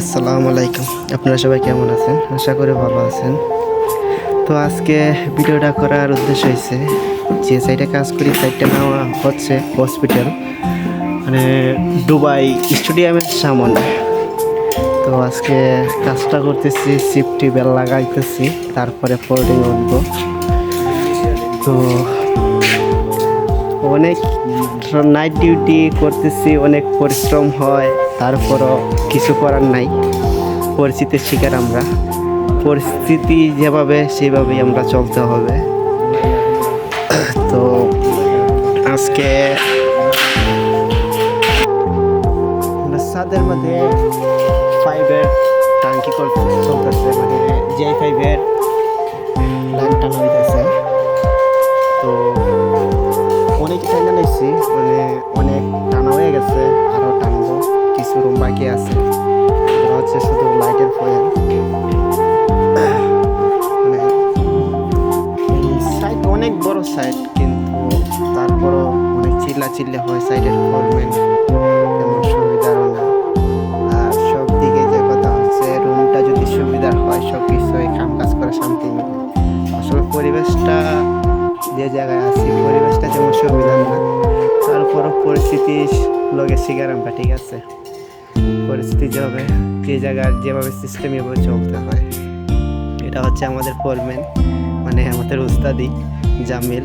আসসালামু আলাইকুম। আপনারা সবাই কেমন আছেন? আশা করি ভালো আছেন। তো আজকে ভিডিওটা করার উদ্দেশ্য হয়েছে, যে সাইটে কাজ করি সাইটটা নেওয়া হচ্ছে হসপিটাল, মানে দুবাই স্টেডিয়ামের সামনে। তো আজকে কাজটা করতেছি, সিফটি বেল লাগাইতেছি, তারপরে ফোল্ডিং উঠবো। তো অনেক নাইট ডিউটি করতেছি, অনেক পরিশ্রম হয়, তারপরও কিছু করার নাই। পরিস্থিতির শিকার আমরা, পরিস্থিতি যেভাবে সেভাবেই আমরা চলতে হবে। তো আজকে আমরা ছাদের মধ্যে ফাইভের টাঙ্কি চলতেছে, মানে J5-এর লাইন টানা হইতেছে। তো অনেক টানা নিচ্ছি, মানে অনেক টানা হয়ে গেছে, আরও টানবো, কিছু রুম বাকি আছে। এটা হচ্ছে শুধু লাইটের ফয়েল। সাইট অনেক বড় সাইট, কিন্তু তারপরও অনেক চিল্লা হয়। সাইটের ফোরম্যান তেমন সুবিধারও না। আর সব দিকে যে কথা হচ্ছে, রুমটা যদি সুবিধার হয় সব কিছুই কাম কাজ করে শান্তি মিলে। আসলে পরিবেশটা যে জায়গায় আছি, পরিবেশটা তেমন সুবিধার না। তারপরও পরিস্থিতি লগে শিকার আমরা, ঠিক আছে। পরিস্থিতি যেভাবে, যে জায়গার যেভাবে সিস্টেম এভাবে চলতে হয়। এটা হচ্ছে আমাদের ফোরম্যান, মানে আমাদের উস্তাদি জামিল।